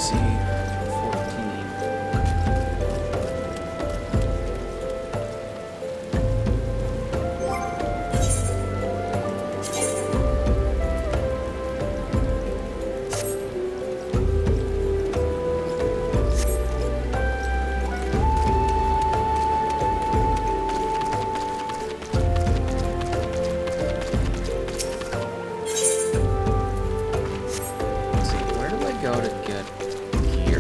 see 14. Let's see, where do I go to get gear?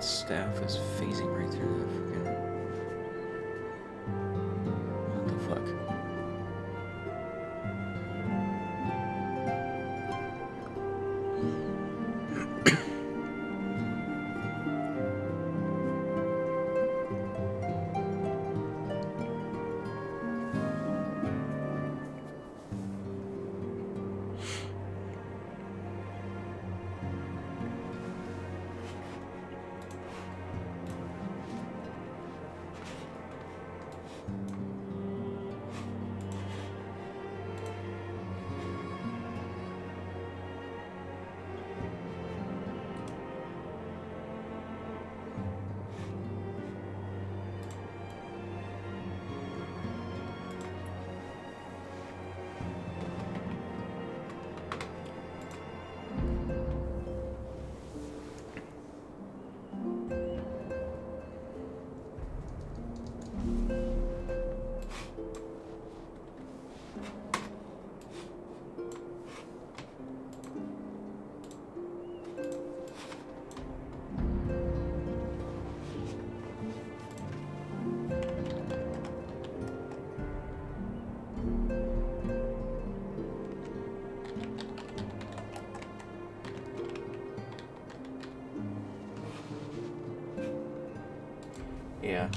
staff is phasing right through the freaking... What the fuck? Yeah.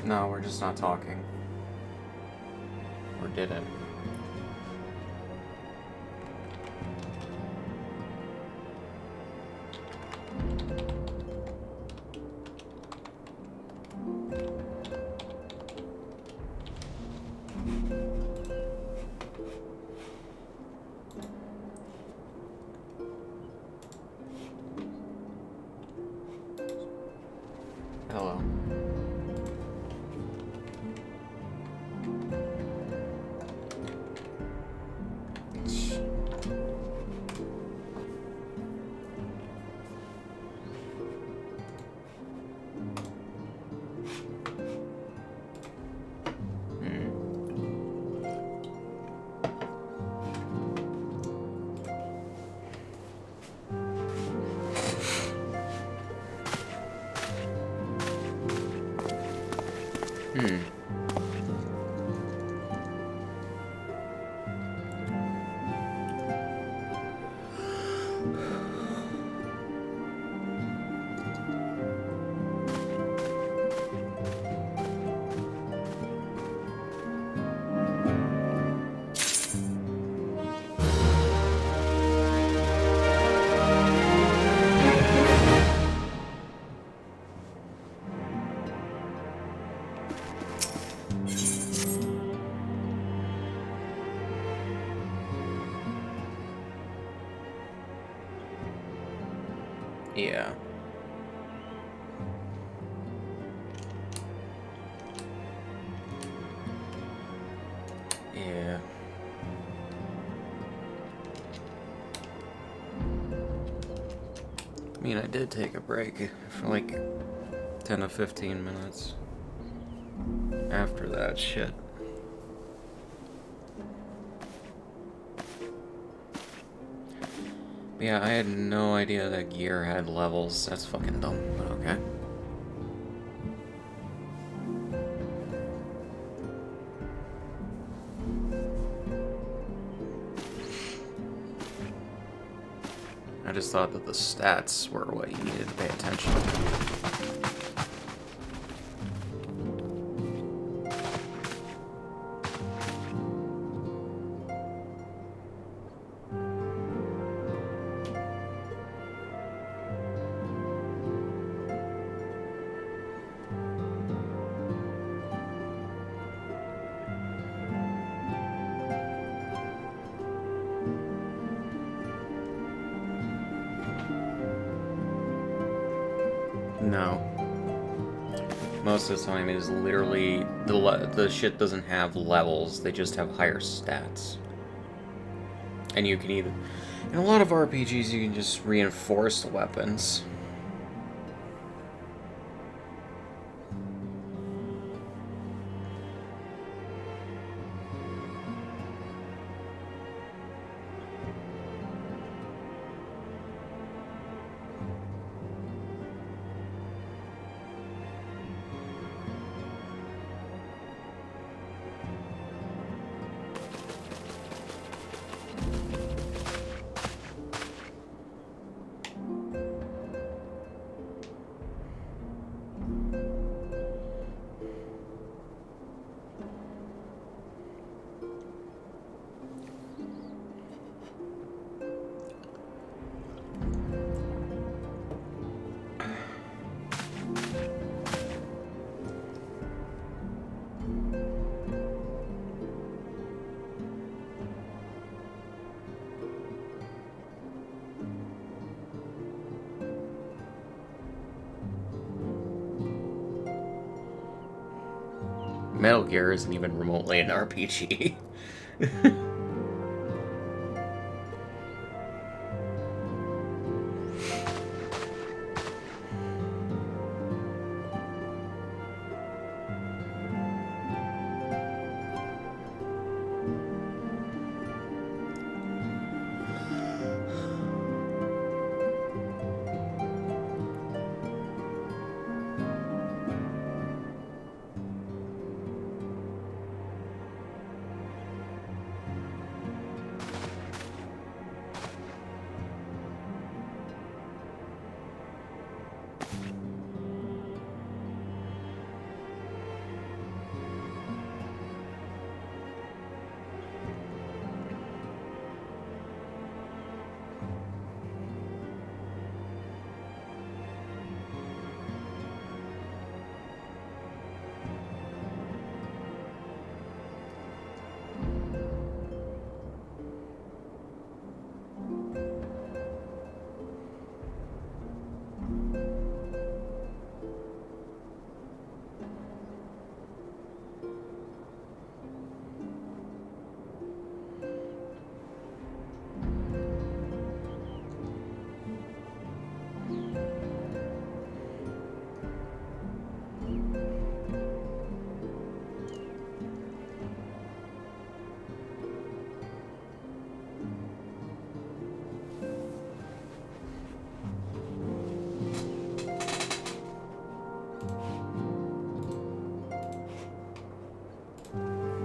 No, we're just not talking. Or didn't. Hello. Yeah. Yeah. I mean, I did take a break for like 10 to 15 minutes after that shit. Yeah, I had no idea that gear had levels. That's fucking dumb, but okay. I just thought that the stats were what you needed to pay attention to. No. Most of the time it is literally, the shit doesn't have levels, they just have higher stats. And you can either, in a lot of RPGs you can just reinforce the weapons. Metal Gear isn't even remotely an RPG.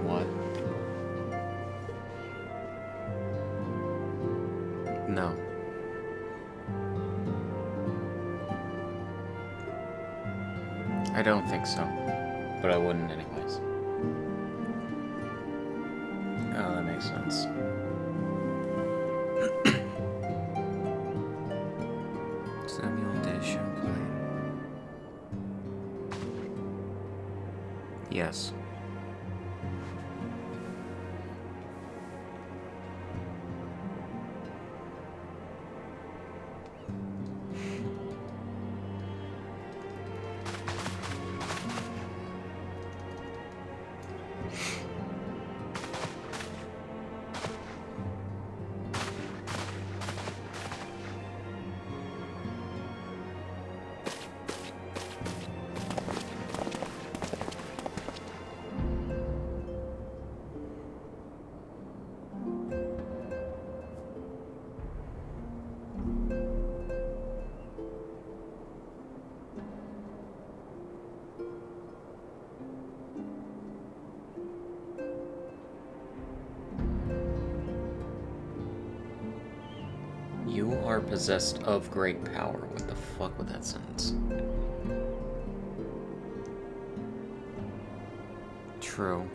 What? No. I don't think so. But I wouldn't anyways. Oh, that makes sense. Samuel de Champlain. Yes. You are possessed of great power. What the fuck with that sentence? True.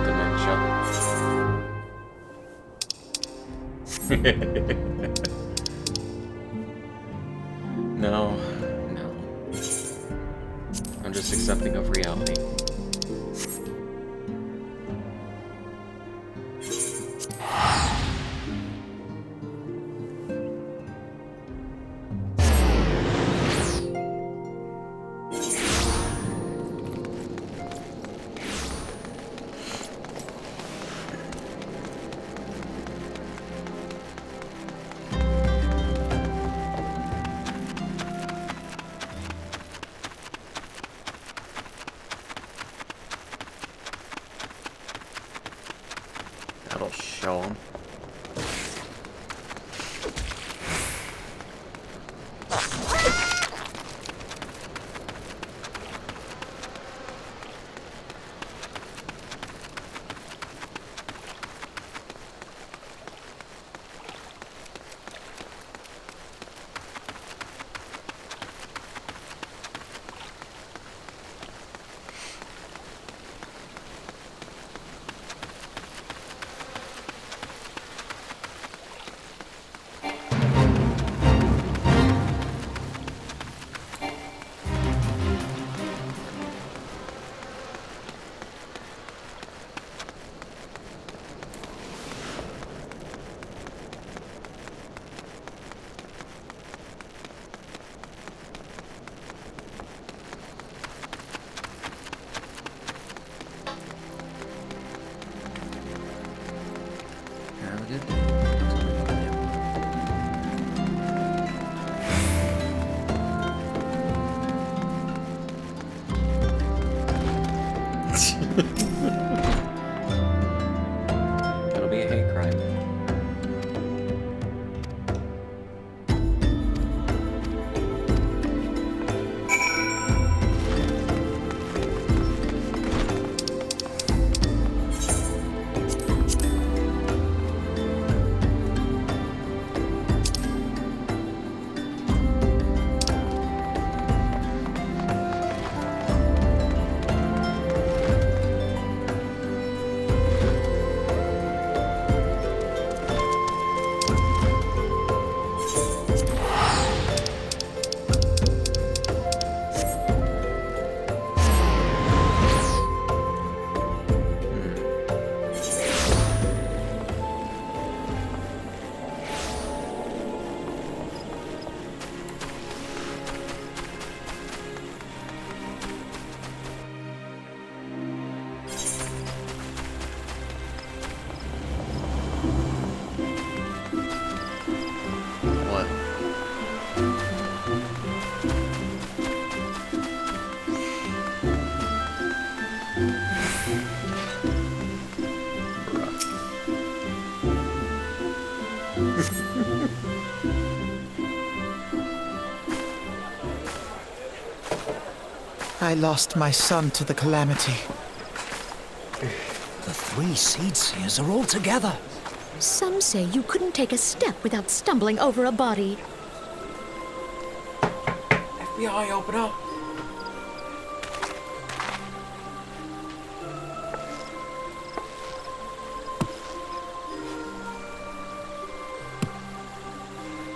Dementia. No, no. I'm just accepting of reality. That'll show him. Have a good day. It'll be a hate crime. What? I lost my son to the calamity. The three seed seers are all together. Some say you couldn't take a step without stumbling over a body. FBI, open up!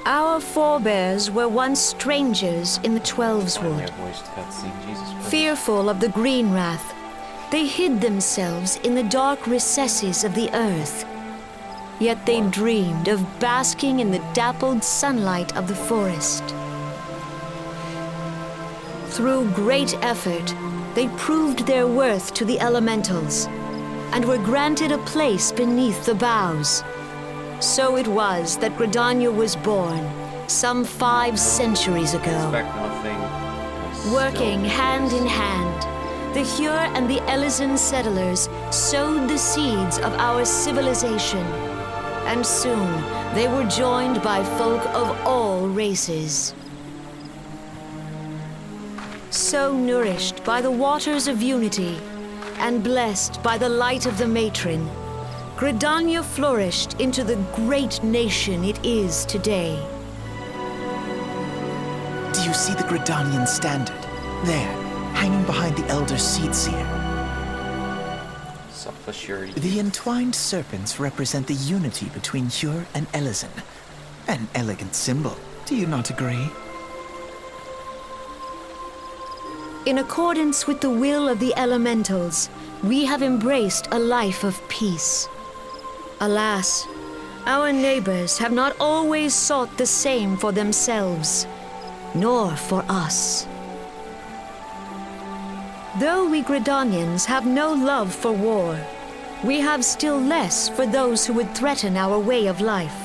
Our forebears were once strangers in the Twelves Finally, Wood. a voiced cutscene. Jesus Christ. Fearful of the green wrath, they hid themselves in the dark recesses of the earth. Yet they dreamed of basking in the dappled sunlight of the forest. Through great effort, they proved their worth to the elementals and were granted a place beneath the boughs. So it was that Gridania was born some 5 centuries ago. Expect nothing. Working Still hand in exist. hand, the Hure and the Elysian settlers sowed the seeds of our civilization. And soon they were joined by folk of all races. So nourished by the waters of unity and blessed by the light of the matron, Gridania flourished into the great nation it is today. Do you see the Gridanian standard? There, hanging behind the Elder Seedseer. Self-assured. The entwined serpents represent the unity between Hyur and Elysin. An elegant symbol, do you not agree? In accordance with the will of the elementals, we have embraced a life of peace. Alas, our neighbors have not always sought the same for themselves, nor for us. Though we Gridanians have no love for war, we have still less for those who would threaten our way of life.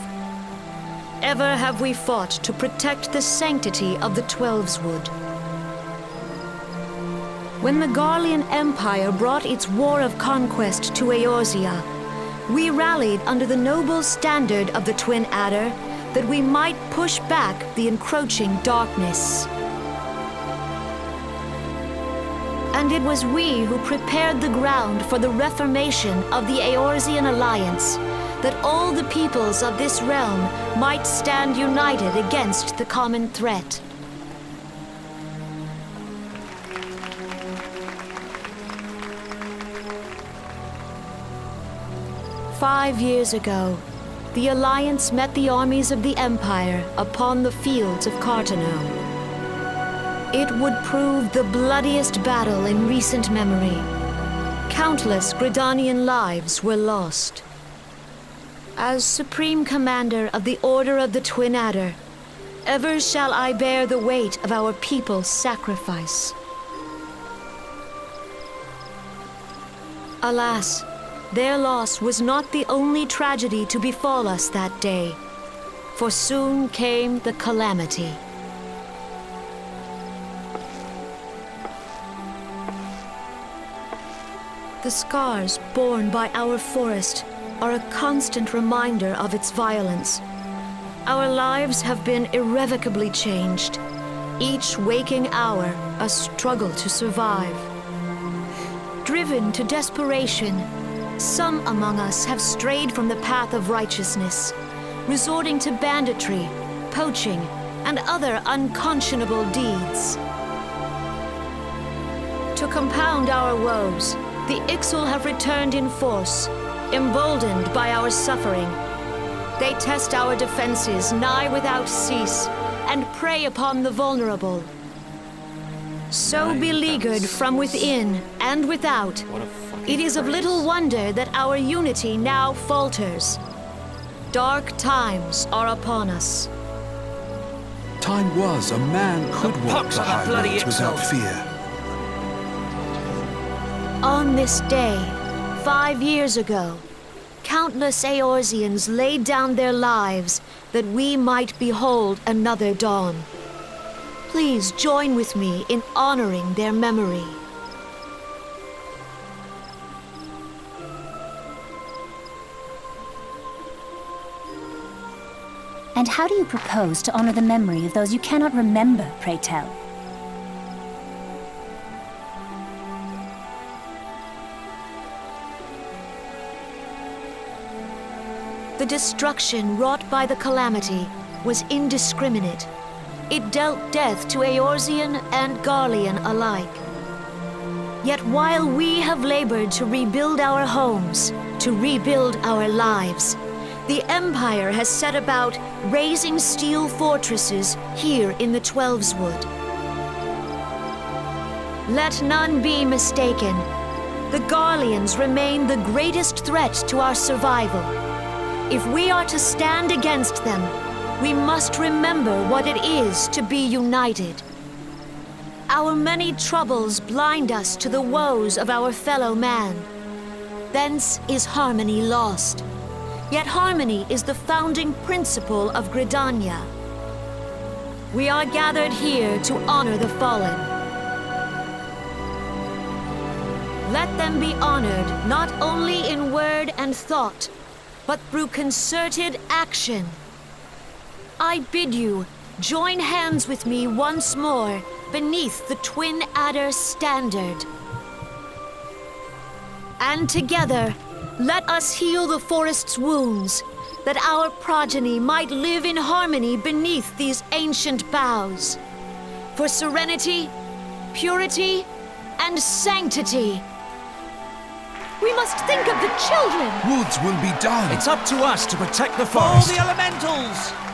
Ever have we fought to protect the sanctity of the Twelveswood. When the Garlean Empire brought its war of conquest to Eorzea, we rallied under the noble standard of the Twin Adder that we might push back the encroaching darkness. And it was we who prepared the ground for the reformation of the Eorzean Alliance, that all the peoples of this realm might stand united against the common threat. "5 years ago, the Alliance met the armies of the Empire upon the fields of Carteneau. It would prove the bloodiest battle in recent memory. Countless Gridanian lives were lost. As Supreme Commander of the Order of the Twin Adder, ever shall I bear the weight of our people's sacrifice. Alas, their loss was not the only tragedy to befall us that day, for soon came the calamity. The scars borne by our forest are a constant reminder of its violence. Our lives have been irrevocably changed, each waking hour a struggle to survive. Driven to desperation, some among us have strayed from the path of righteousness, resorting to banditry, poaching, and other unconscionable deeds. To compound our woes, the Ixal have returned in force, emboldened by our suffering. They test our defenses nigh without cease, and prey upon the vulnerable. So beleaguered from within and without, What a fucking it is of phrase. little wonder that our unity now falters. Dark times are upon us. Time was a man could walk pox the on that high bloody roads without Ixal. fear. On this day, 5 years ago, countless Eorzeans laid down their lives that we might behold another dawn. Please join with me in honoring their memory. And how do you propose to honor the memory of those you cannot remember, pray tell? The destruction wrought by the calamity was indiscriminate. It dealt death to Eorzean and Garlean alike. Yet while we have labored to rebuild our homes, to rebuild our lives, the Empire has set about raising steel fortresses here in the Twelveswood. Let none be mistaken. The Garleans remain the greatest threat to our survival. If we are to stand against them, we must remember what it is to be united. Our many troubles blind us to the woes of our fellow man. Thence is harmony lost. Yet harmony is the founding principle of Gridania. We are gathered here to honor the fallen. Let them be honored not only in word and thought, but through concerted action. I bid you join hands with me once more beneath the Twin Adder standard. And together, let us heal the forest's wounds, that our progeny might live in harmony beneath these ancient boughs. for serenity, purity, and sanctity. We must think of the children. Woods will be done. It's up to us to protect the For all forest. the elementals!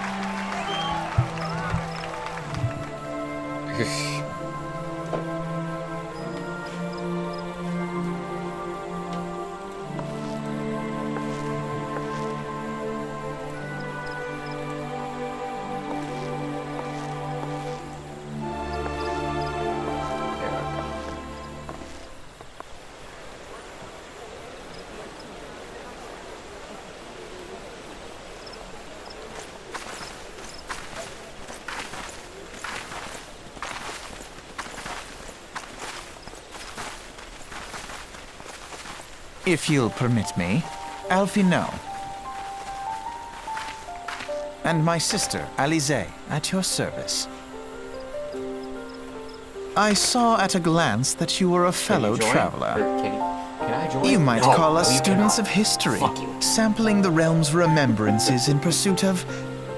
If you'll permit me, Alfie no. And my sister, Alize, at your service. I saw at a glance that you were a fellow traveler. Can I join? You might No, call us no, you students cannot. of history, Fuck you. sampling the realm's remembrances in pursuit of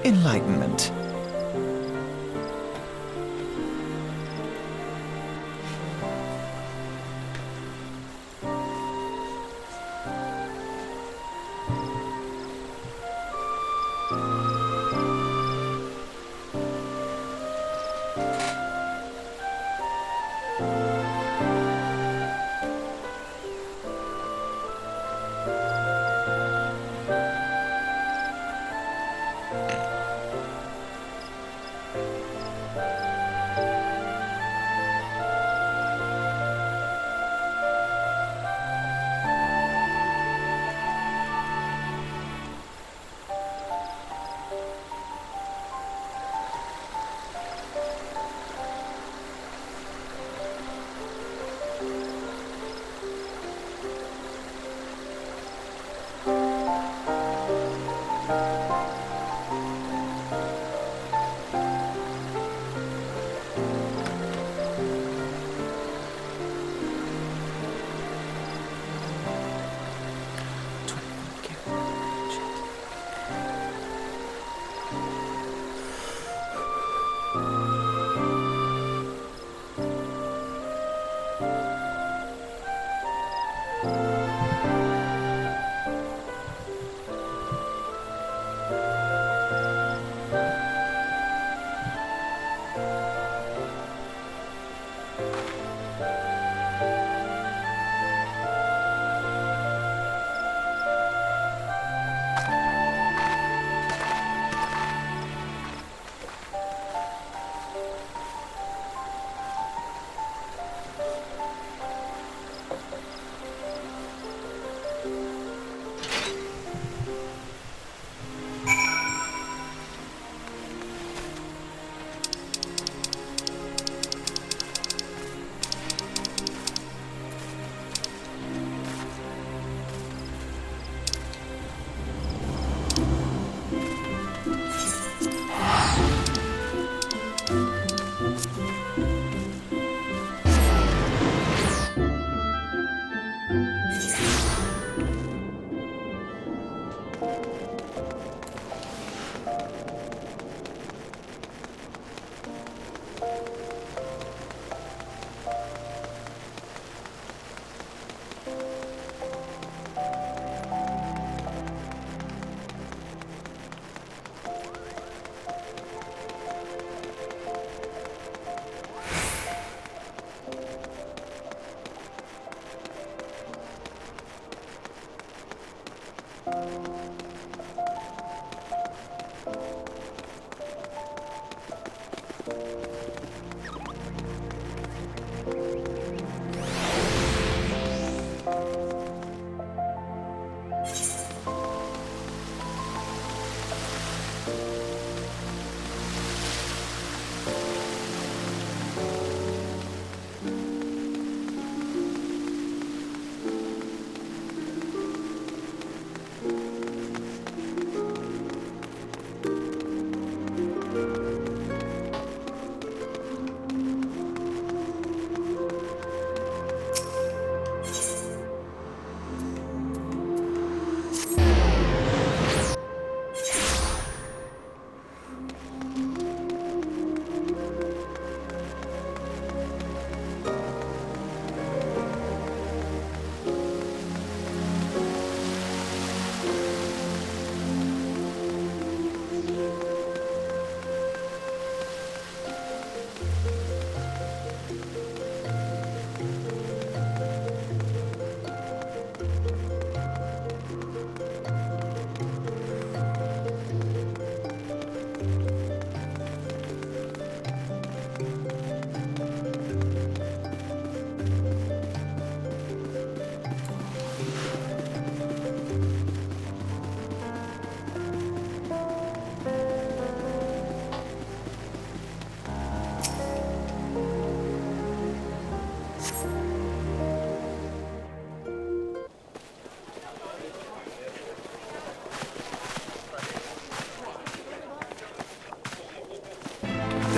enlightenment.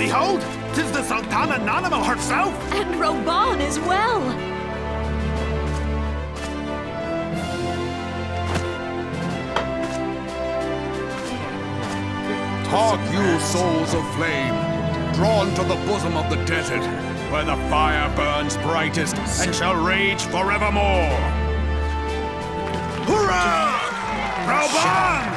Behold, 'tis the Sultana Nanimo herself! And Reborn as well! Hark you, souls of flame, drawn to the bosom of the desert, Where the fire burns brightest and shall rage forevermore! Hurrah! Reborn!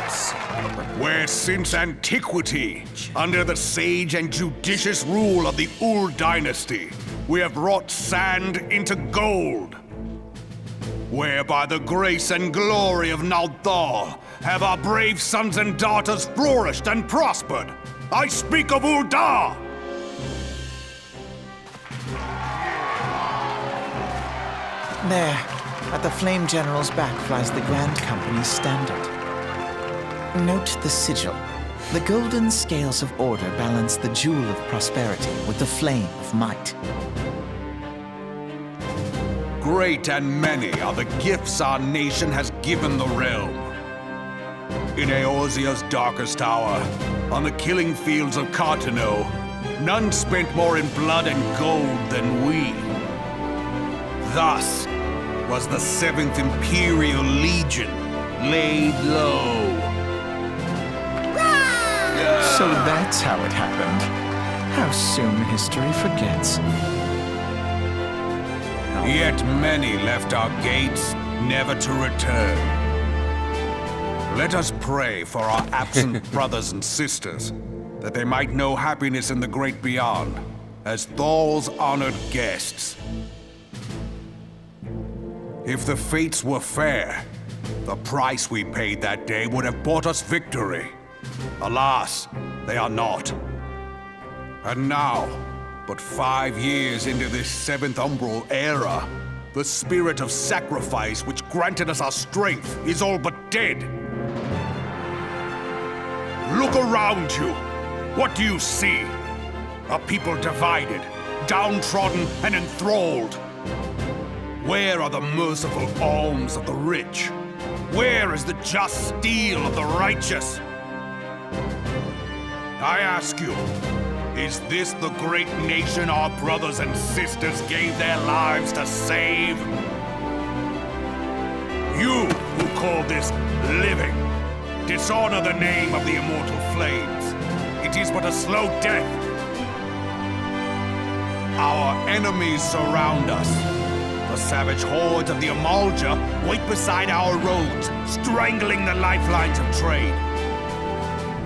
Where since antiquity, under the sage and judicious rule of the Ul dynasty, we have wrought sand into gold. Where by the grace and glory of Naldal have our brave sons and daughters flourished and prospered. I speak of Ul'dah! There, at the Flame General's back flies the Grand Company's standard. Note the sigil. The golden scales of order balance the jewel of prosperity with the flame of might. Great and many are the gifts our nation has given the realm. In Eorzea's darkest hour, on the killing fields of Cartano, none spent more in blood and gold than we. Thus was the 7th Imperial Legion laid low. So that's how it happened. How soon history forgets. Yet many left our gates, never to return. Let us pray for our absent brothers and sisters, that they might know happiness in the great beyond, as Thal's honored guests. If the fates were fair, the price we paid that day would have bought us victory. Alas, they are not. And now, but 5 years into this 7th Umbral era, the spirit of sacrifice which granted us our strength is all but dead. Look around you. What do you see? A people divided, downtrodden and enthralled. Where are the merciful alms of the rich? Where is the just steel of the righteous? I ask you, is this the great nation our brothers and sisters gave their lives to save? You who call this living, dishonor the name of the immortal flames. It is but a slow death. Our enemies surround us. The savage hordes of the Amalja wait beside our roads, strangling the lifelines of trade.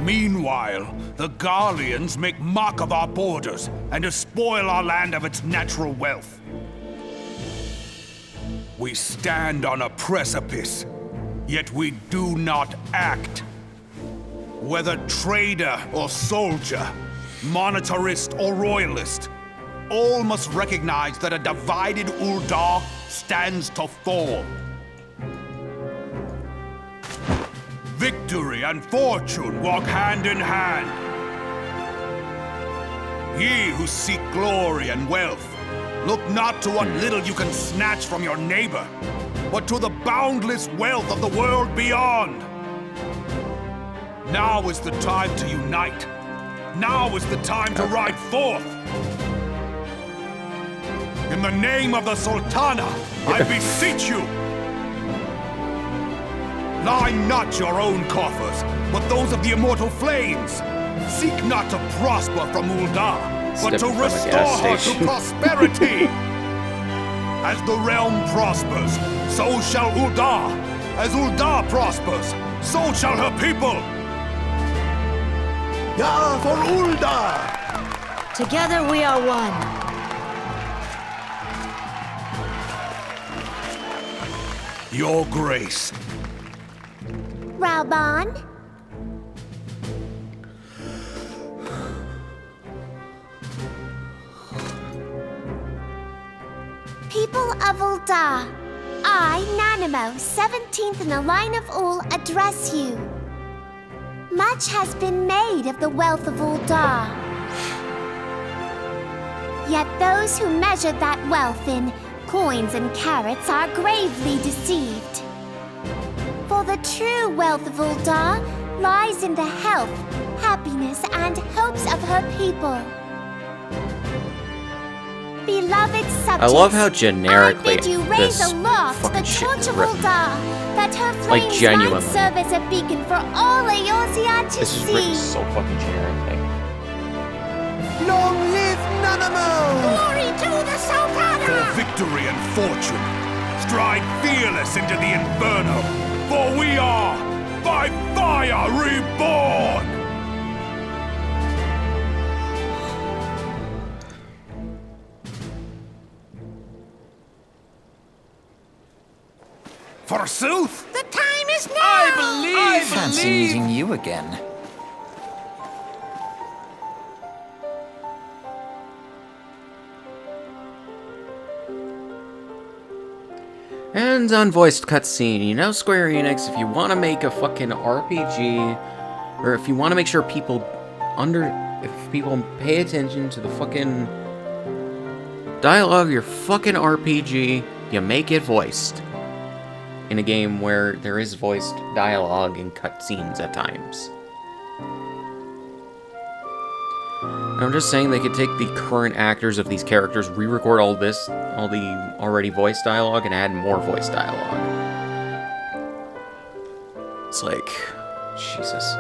Meanwhile, the Garleans make mock of our borders and despoil our land of its natural wealth. We stand on a precipice, yet we do not act. Whether trader or soldier, monetarist or royalist, all must recognize that a divided Ul'dah stands to fall. Victory and fortune walk hand in hand. Ye who seek glory and wealth, look not to what little you can snatch from your neighbor, but to the boundless wealth of the world beyond. Now is the time to unite. Now is the time to ride forth. In the name of the Sultana, I beseech you! Line not your own coffers, but those of the immortal flames. Seek not to prosper from Ul'dah, but to restore her to prosperity. As the realm prospers, so shall Ul'dah. As Ul'dah prospers, so shall her people. Yeah, for Ul'dah! Together we are one. Your Grace. Reborn? People of Ul'dah, I, Nanimo, 17th in the line of Ul, address you. Much has been made of the wealth of Ul'dah. Yet those who measured that wealth in coins and carats are gravely deceived. For the true wealth of Ul'dah lies in the health, happiness, and hopes of her people. Beloved subjects, I love how generically I bid you raise this aloft the fucking shit torch is of written. Ulda, that her Like, flames genuinely. might serve as a beacon for all Eorzea to This is written see. so fucking generically. Long live Nanamo! Glory to the Sultana! For victory and fortune, stride fearless into the Inferno, for we are, by fire, reborn! Forsooth? The time is now! Fancy meeting you again. And unvoiced cutscene. You know, Square Enix, if you want to make a fucking RPG, or if you want to make sure people if people pay attention to the fucking dialogue of your fucking RPG, you make it voiced. In a game where there is voiced dialogue and cutscenes at times. I'm just saying they could take the current actors of these characters, re-record all the already voiced dialogue, and add more voice dialogue. It's like, Jesus.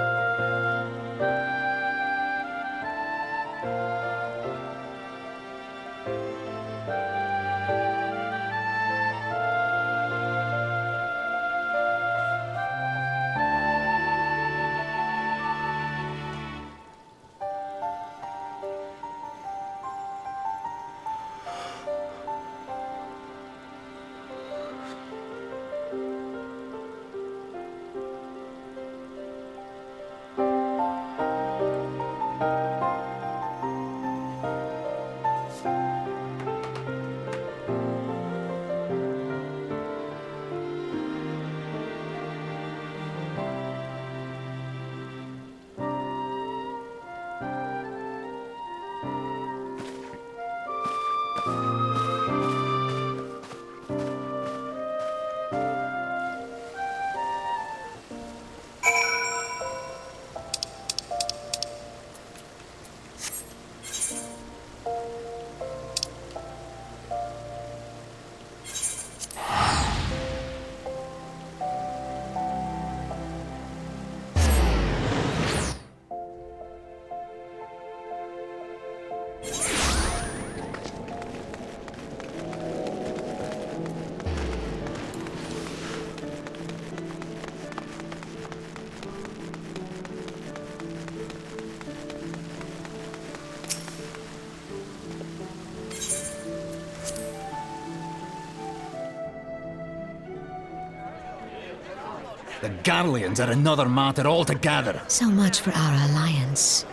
The Garleans are another matter altogether. So much for our alliance.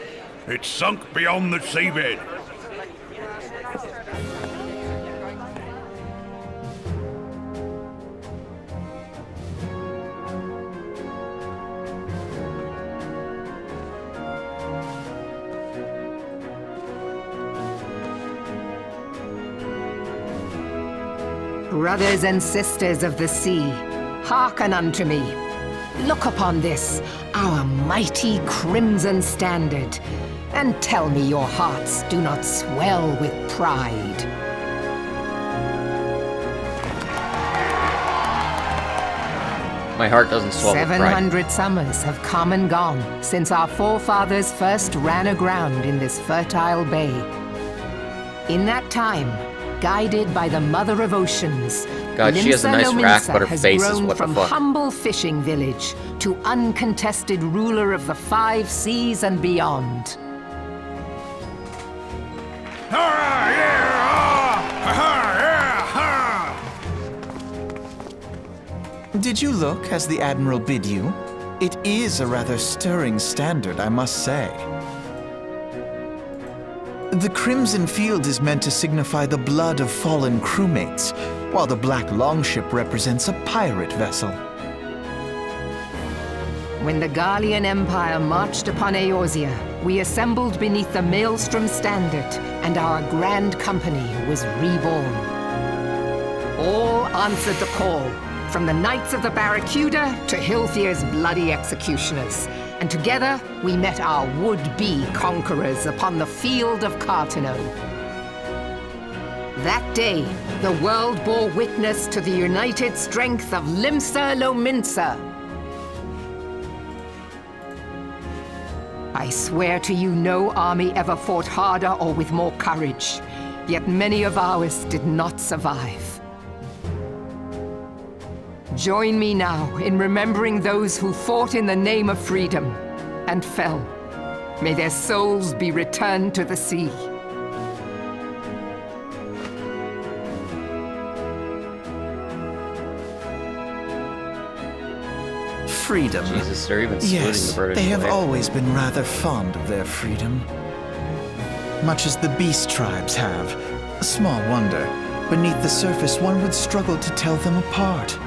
It's sunk beyond the seabed. Brothers and sisters of the sea, hearken unto me. Look upon this, our mighty crimson standard, and tell me your hearts do not swell with pride. My heart doesn't swell with pride. 700 summers have come and gone since our forefathers first ran aground in this fertile bay. In that time, guided by the Mother of Oceans, God, she has a nice rack, but her has face is grown what the from fuck. humble fishing village to uncontested ruler of the 5 seas and beyond. Did you look as the Admiral bid you? It is a rather stirring standard, I must say. The crimson field is meant to signify the blood of fallen crewmates, while the black longship represents a pirate vessel. When the Garlean Empire marched upon Eorzea, we assembled beneath the Maelstrom standard, and our grand company was reborn. All answered the call, from the Knights of the Barracuda to Hilthier's bloody executioners, and together we met our would-be conquerors upon the field of Cartano. That day, the world bore witness to the united strength of Limsa Lominsa. I swear to you, no army ever fought harder or with more courage, yet many of ours did not survive. Join me now in remembering those who fought in the name of freedom and fell. May their souls be returned to the sea. Freedom. Jesus, they're even saluting Yes, the British they have flag. always been rather fond of their freedom. Much as the beast tribes have. Small wonder. Beneath the surface, one would struggle to tell them apart.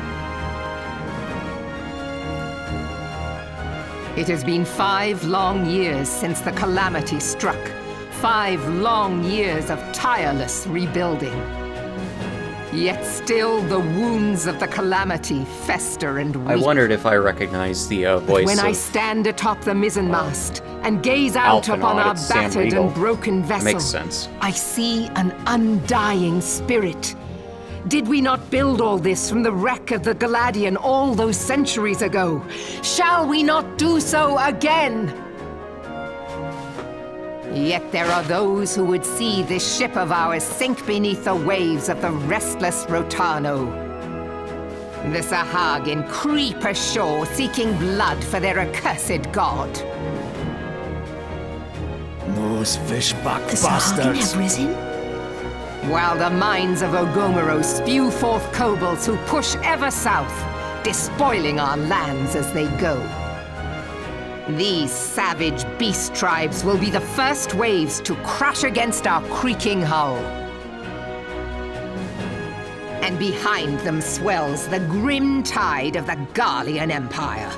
It has been 5 long years since the calamity struck. 5 long years of tireless rebuilding. Yet still the wounds of the calamity fester and weep. I wondered if I recognized the voice When I of stand atop the mizzenmast and gaze out Alphenod, upon our it's Sam battered Riegel. and broken vessel, Makes sense. I see an undying spirit. Did we not build all this from the wreck of the Galadian all those centuries ago? Shall we not do so again? Yet there are those who would see this ship of ours sink beneath the waves of the restless Rotano. The Sahagin creep ashore seeking blood for their accursed god. Those fishback The Sahagin bastards. have risen? While the mines of Ogomero spew forth kobolds who push ever south, despoiling our lands as they go. These savage beast tribes will be the first waves to crash against our creaking hull. And behind them swells the grim tide of the Garlean Empire.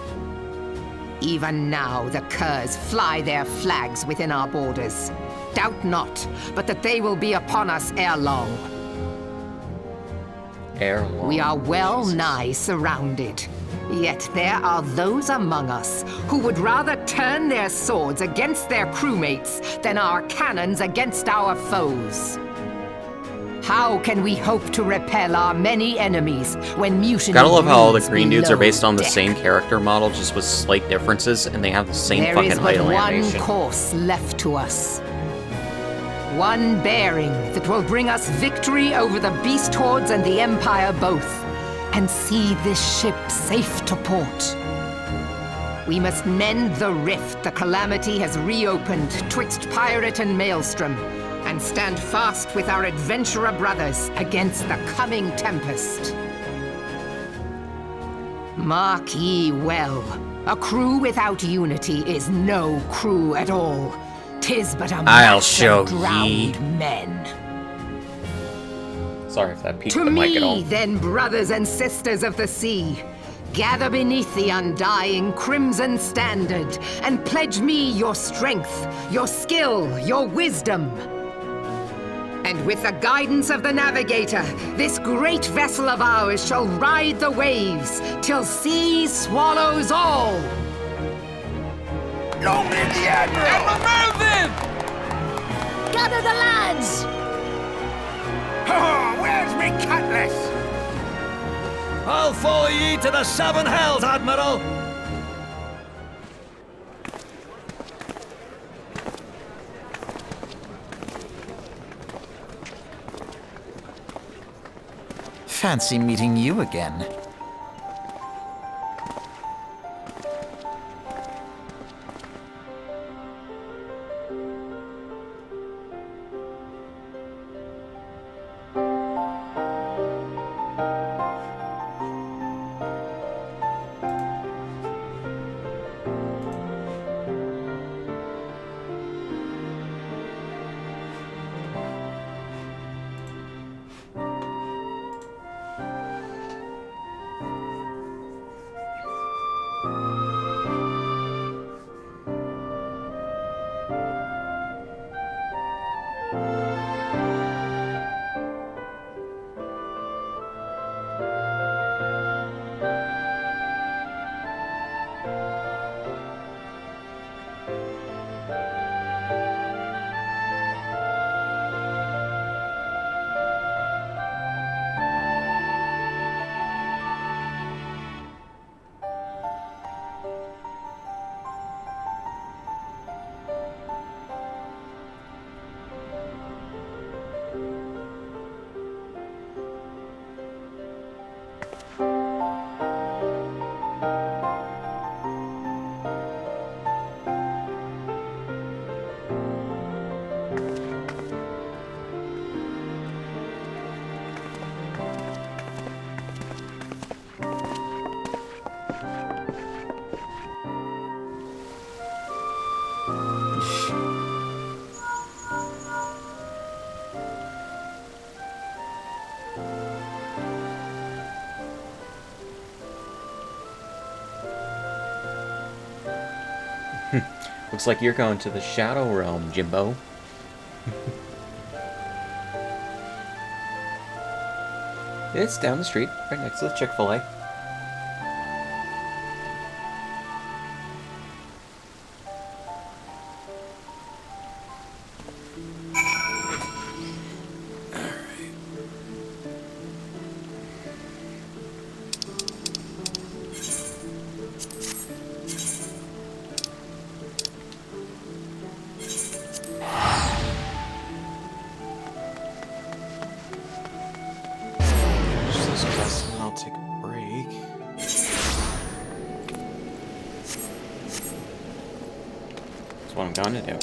Even now the Curs fly their flags within our borders. Doubt not, but that they will be upon us ere long. We are well nigh surrounded. Yet there are those among us who would rather turn their swords against their crewmates than our cannons against our foes. How can we hope to repel our many enemies when mutiny Gotta love how all the breeds green dudes are below based on the deck? same character model, just with slight differences, and they have the same There fucking is but idle one animation. course left to us. One bearing that will bring us victory over the beast hordes and the Empire both, and see this ship safe to port. We must mend the rift the calamity has reopened twixt pirate and maelstrom, and stand fast with our adventurer brothers against the coming tempest. Mark ye well, a crew without unity is no crew at all. 'Tis but a I'll mass show of drowned ye. men. Sorry if that peaked To the mic at all. me, then, brothers and sisters of the sea, gather beneath the undying crimson standard and pledge me your strength, your skill, your wisdom. And with the guidance of the navigator, this great vessel of ours shall ride the waves till sea swallows all. Long live the Admiral! Gather the lads! Oh, where's me cutlass? I'll follow ye to the 7 hells, Admiral! Fancy meeting you again. Looks like you're going to the Shadow Realm, Jimbo. It's down the street, right next to the Chick-fil-A. I'll take a break. That's what I'm going to do.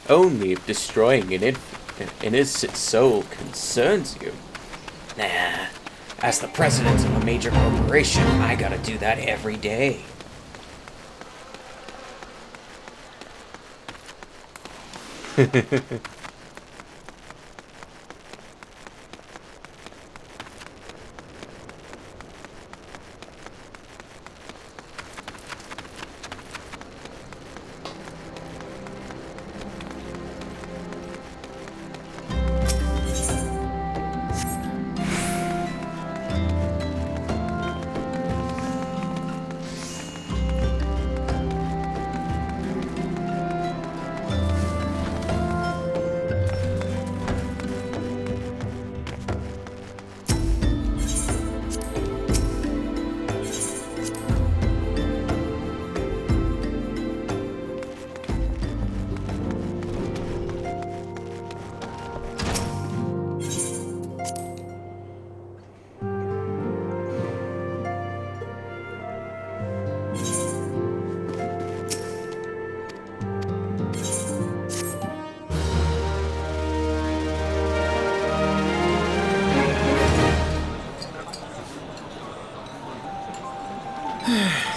Only if destroying an innocent soul concerns you. Nah, as the president of a major corporation, I gotta do that every day.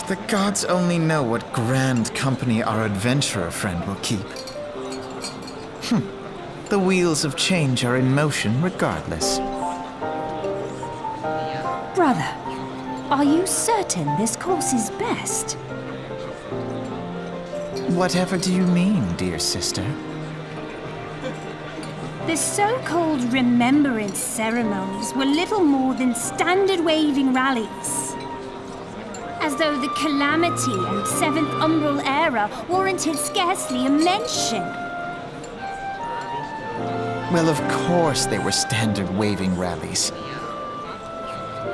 The gods only know what grand company our adventurer friend will keep. The wheels of change are in motion regardless. Brother, are you certain this course is best? Whatever do you mean, dear sister? The so-called remembrance ceremonies were little more than standard waving rallies. As though the Calamity and Seventh Umbral Era warranted scarcely a mention. Well, of course they were standard waving rallies.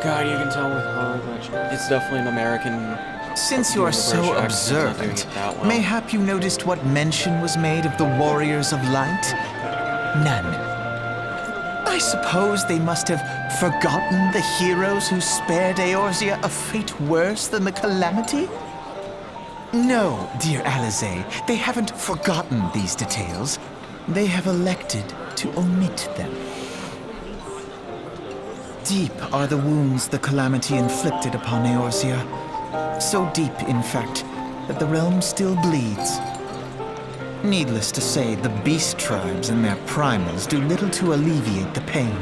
God, you can tell with her that it's definitely an American Since you are so observant, mayhap you noticed what mention was made of the warriors of light? None. I suppose they must have forgotten the heroes who spared Eorzea a fate worse than the calamity? No, dear Alize, they haven't forgotten these details. They have elected to omit them. Deep are the wounds the calamity inflicted upon Eorzea. So deep, in fact, that the realm still bleeds. Needless to say, the beast tribes and their primals do little to alleviate the pain.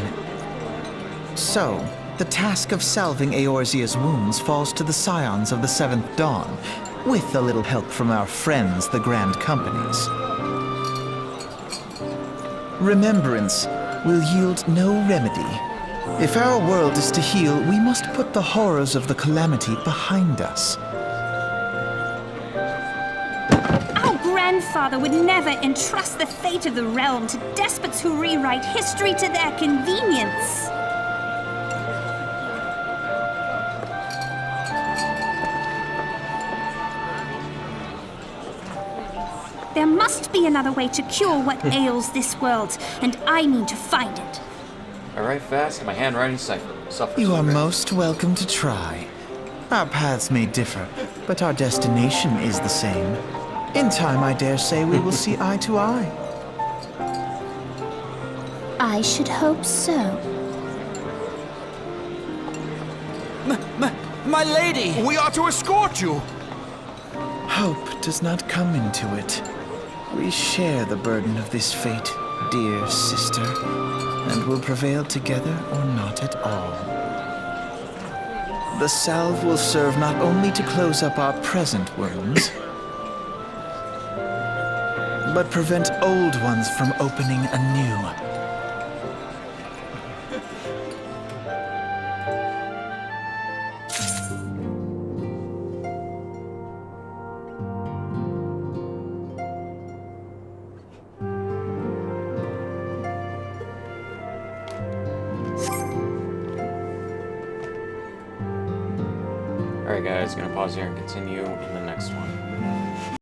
So, the task of salving Eorzea's wounds falls to the scions of the Seventh Dawn, with a little help from our friends, the Grand Companies. Remembrance will yield no remedy. If our world is to heal, we must put the horrors of the calamity behind us. Our grandfather would never entrust the fate of the realm to despots who rewrite history to their convenience. There must be another way to cure what ails this world, and I mean to find it. I write fast, and my handwriting suffers. You are most welcome to try. Our paths may differ, but our destination is the same. In time, I dare say, we will see eye to eye. I should hope so. My lady! We are to escort you. Hope does not come into it. We share the burden of this fate, dear sister, and will prevail together or not at all. The salve will serve not only to close up our present wounds, but prevent old ones from opening anew. Alright guys, gonna pause here and continue in the next one.